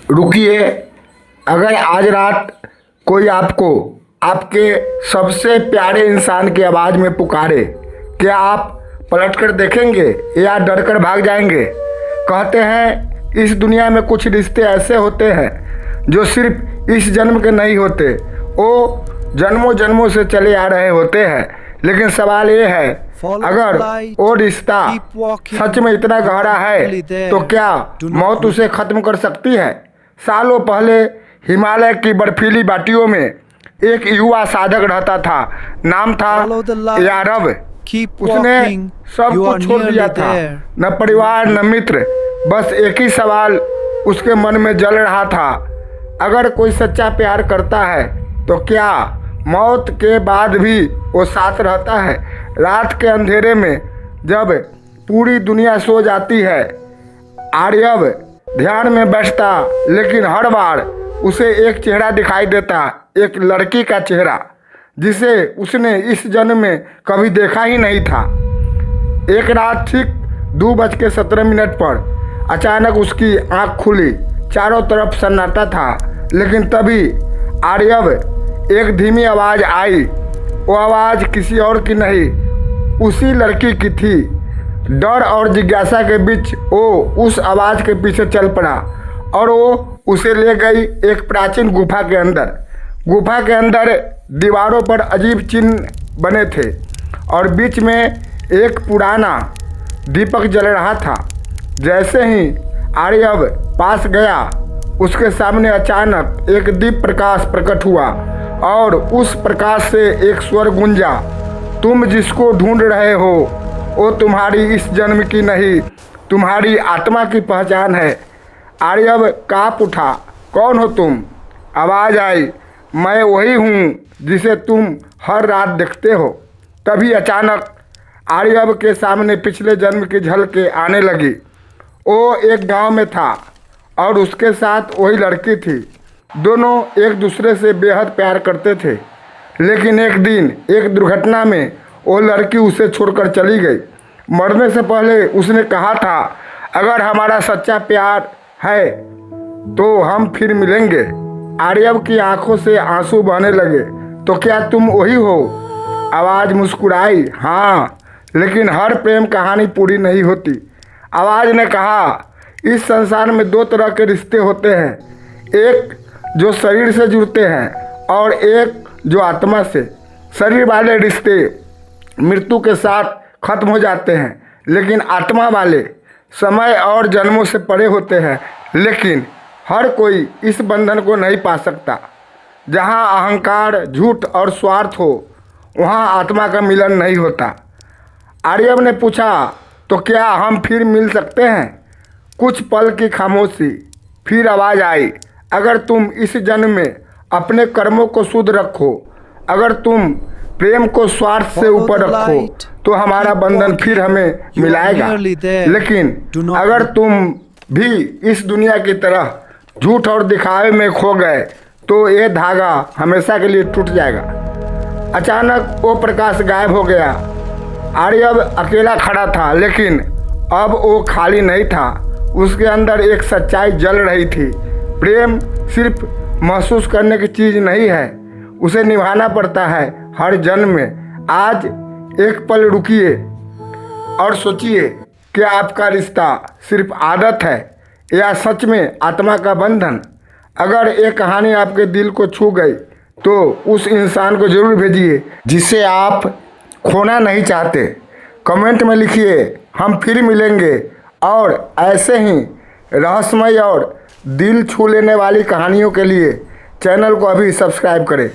रुकिए। अगर आज रात कोई आपको आपके सबसे प्यारे इंसान की आवाज़ में पुकारे, क्या आप पलट कर देखेंगे या डर कर भाग जाएंगे? कहते हैं इस दुनिया में कुछ रिश्ते ऐसे होते हैं जो सिर्फ इस जन्म के नहीं होते, वो जन्मों जन्मों से चले आ रहे होते हैं। लेकिन सवाल ये है, अगर वो रिश्ता सच में इतना गहरा है तो क्या मौत उसे खत्म कर सकती है? सालों पहले हिमालय की बर्फीली घाटियों में एक युवा साधक रहता था। नाम था यारव। उसने सब कुछ छोड़ दिया था, न परिवार न मित्र, बस एक ही सवाल उसके मन में जल रहा था, अगर कोई सच्चा प्यार करता है तो क्या मौत के बाद भी वो साथ रहता है? रात के अंधेरे में जब पूरी दुनिया सो जाती है, आर्यव ध्यान में बैठता, लेकिन हर बार उसे एक चेहरा दिखाई देता, एक लड़की का चेहरा जिसे उसने इस जन्म में कभी देखा ही नहीं था। एक रात ठीक 2:17 पर अचानक उसकी आंख खुली। चारों तरफ सन्नाटा था, लेकिन तभी आर्यव एक धीमी आवाज़ आई। वो आवाज़ किसी और की नहीं, उसी लड़की की थी। डर और जिज्ञासा के बीच वो उस आवाज़ के पीछे चल पड़ा और वो उसे ले गई एक प्राचीन गुफा के अंदर। गुफा के अंदर दीवारों पर अजीब चिन्ह बने थे और बीच में एक पुराना दीपक जल रहा था। जैसे ही आर्यव पास गया, उसके सामने अचानक एक दीप प्रकाश प्रकट हुआ और उस प्रकाश से एक स्वर गूंजा, तुम जिसको ढूंढ रहे हो वो तुम्हारी इस जन्म की नहीं, तुम्हारी आत्मा की पहचान है। आर्यव काँप उठा, कौन हो तुम? आवाज़ आई, मैं वही हूँ जिसे तुम हर रात देखते हो। तभी अचानक आर्यव के सामने पिछले जन्म की झलकें आने लगी। वो एक गांव में था और उसके साथ वही लड़की थी। दोनों एक दूसरे से बेहद प्यार करते थे, लेकिन एक दिन एक दुर्घटना में वो लड़की उसे छोड़कर चली गई। मरने से पहले उसने कहा था, अगर हमारा सच्चा प्यार है तो हम फिर मिलेंगे। आर्यव की आंखों से आंसू बहने लगे, तो क्या तुम वही हो? आवाज़ मुस्कुराई, हाँ, लेकिन हर प्रेम कहानी पूरी नहीं होती। आवाज़ ने कहा, इस संसार में दो तरह के रिश्ते होते हैं, एक जो शरीर से जुड़ते हैं और एक जो आत्मा से। शरीर वाले रिश्ते मृत्यु के साथ खत्म हो जाते हैं, लेकिन आत्मा वाले समय और जन्मों से परे होते हैं। लेकिन हर कोई इस बंधन को नहीं पा सकता। जहाँ अहंकार, झूठ और स्वार्थ हो, वहाँ आत्मा का मिलन नहीं होता। आर्यव ने पूछा, तो क्या हम फिर मिल सकते हैं? कुछ पल की खामोशी, फिर आवाज़ आई, अगर तुम इस जन्म में अपने कर्मों को शुद्ध रखो, अगर तुम प्रेम को स्वार्थ से ऊपर रखो, तो हमारा बंधन फिर हमें मिलाएगा। लेकिन अगर तुम भी इस दुनिया की तरह झूठ और दिखावे में खो गए, तो ये धागा हमेशा के लिए टूट जाएगा। अचानक वो प्रकाश गायब हो गया। आर्यव अकेला खड़ा था, लेकिन अब वो खाली नहीं था। उसके अंदर एक सच्चाई जल रही थी। प्रेम सिर्फ महसूस करने की चीज़ नहीं है, उसे निभाना पड़ता है हर जन्म में। आज एक पल रुकिए और सोचिए कि आपका रिश्ता सिर्फ आदत है या सच में आत्मा का बंधन। अगर ये कहानी आपके दिल को छू गई तो उस इंसान को ज़रूर भेजिए जिसे आप खोना नहीं चाहते। कमेंट में लिखिए, हम फिर मिलेंगे। और ऐसे ही रहस्यमय और दिल छू लेने वाली कहानियों के लिए चैनल को अभी सब्सक्राइब करें।